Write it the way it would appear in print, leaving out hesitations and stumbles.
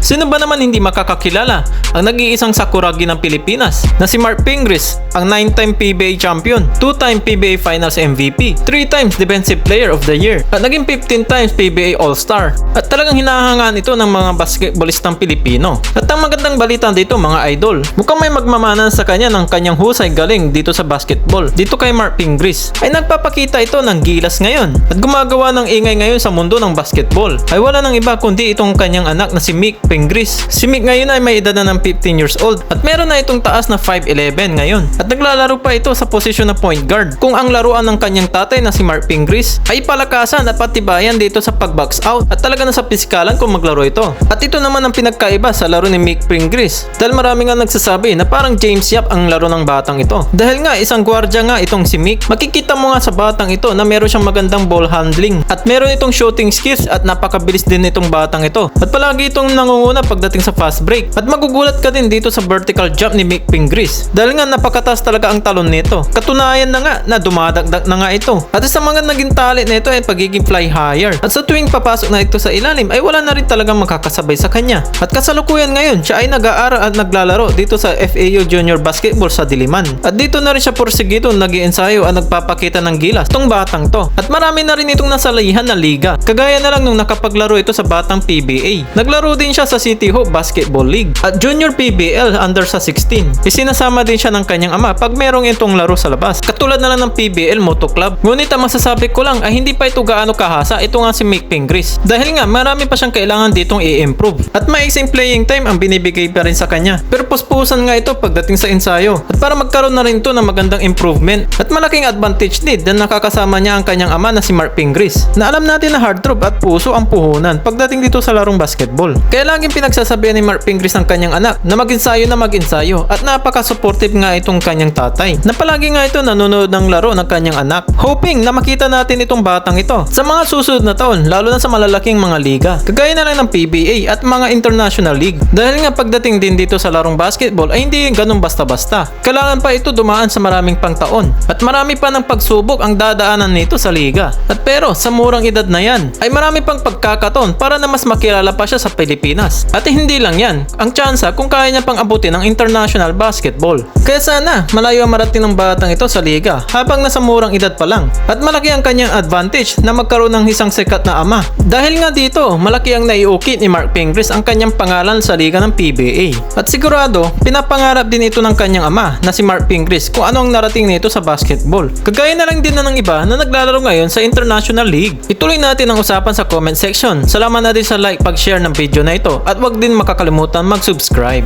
Sino ba naman hindi makakakilala ang nag-iisang Sakuragi ng Pilipinas na si Mark Pingris, ang 9-time PBA champion, 2-time PBA Finals MVP, 3 times Defensive Player of the Year, at naging 15 times PBA All-Star. At talagang hinahangaan ito ng mga basketballistang Pilipino. At ang magandang balita dito mga idol, mukhang may magmamanan sa kanya ng kanyang husay galing dito sa basketball. Dito kay Mark Pingris ay nagpapakita ito ng gilas ngayon at gumagawa ng ingay ngayon sa mundo ng basketball. Ay wala nang iba kundi itong kanyang anak na si Mick Pingris. Si Mick ngayon ay may edad na ng 15 years old at meron na itong taas na 5'11 ngayon. At naglalaro pa ito sa posisyon na point guard. Kung ang laruan ng kanyang tatay na si Mark Pingris ay palakasan at patibayan dito sa pag-box out at talaga na sa pisikalan kung maglaro ito. At ito naman ang pinagkaiba sa laro ni Mick Pingris dahil marami nga nagsasabi na parang James Yap ang laro ng batang ito. Dahil nga isang gwardya nga itong si Mick, makikita mo nga sa batang ito na meron siyang magandang ball handling at meron itong shooting skills at napakabilis din itong batang ito. At palagi itong nangunguna pagdating sa fast break. At magugulat ka din dito sa vertical jump ni Mick Pingris dahil nga napakataas talaga ang talon nito. Katunayan na nga na dumadagdag na nga ito. At sa mga naging talent nito ay pagiging fly higher. At sa tuwing papasok na ito sa ilalim ay wala na rin talagang makakasabay sa kanya. At kasalukuyan ngayon siya ay nag-aaral at naglalaro dito sa FAU Junior Basketball sa Diliman. At dito na rin siya porsigido nag-iensayo at nagpapakita ng gilas tong batang to. At marami na rin itong nasalihan na liga. Kagaya na lang nung nakapaglaro ito sa batang PBA. Naglaro din siya sa City Hope Basketball League at Junior PBL under sa 16. Isinasama din siya ng kanyang ama pag merong itong laro sa labas. Katulad na lang ng PBL Moto Club. Ngunit ang masasabi ko lang ay hindi pa ito gaano kahasa ito nga si Mick Pingris. Dahil nga marami pa siyang kailangan ditong i-improve. At maiksing playing time ang binibigay pa rin sa kanya. Pero puspusan nga ito pagdating sa ensayo. At para magkaroon na rin ito ng magandang improvement. At malaking advantage din na nakakasama niya ang kanyang ama na si Mark Pingris. Na alam natin na hard drop at puso ang puhunan pagdating dito sa larong basketball. Kaya laging pinagsasabihan ni Mark Pingris ng kanyang anak na mag-ensayo at napaka-supportive nga itong kanyang tatay. Na palagi nga ito nanonood ng laro ng kanyang anak. Hoping na makita natin itong batang ito sa mga susunod na taon lalo na sa malalaking mga liga. Kagaya na lang ng PBA at mga international league. Dahil nga pagdating din dito sa larong basketball ay hindi ganun basta-basta. Kailangan pa ito dumaan sa maraming pangtaon. At marami pa ng pagsubok ang dadaanan nito sa liga. At pero sa murang edad na yan ay marami pang pagkakataon para na mas makilala pa siya sa Pilipinas. At hindi lang yan, ang tsansa kung kaya niya pang abutin ang international basketball. Kaya sana malayo ang marating ng batang ito sa liga habang nasa murang edad pa lang. At malaki ang kanyang advantage na magkaroon ng isang sikat na ama. Dahil nga dito, malaki ang naiukit ni Mark Pingris ang kanyang pangalan sa liga ng PBA. At sigurado, pinapangarap din ito ng kanyang ama na si Mark Pingris kung ano ang narating nito sa basketball. Kagaya na lang din na ng iba na naglalaro ngayon sa International League. Ituloy natin ang usapan sa comment section. Salamat na din sa like, pag-share ng video na ito at wag din makakalimutan mag-subscribe.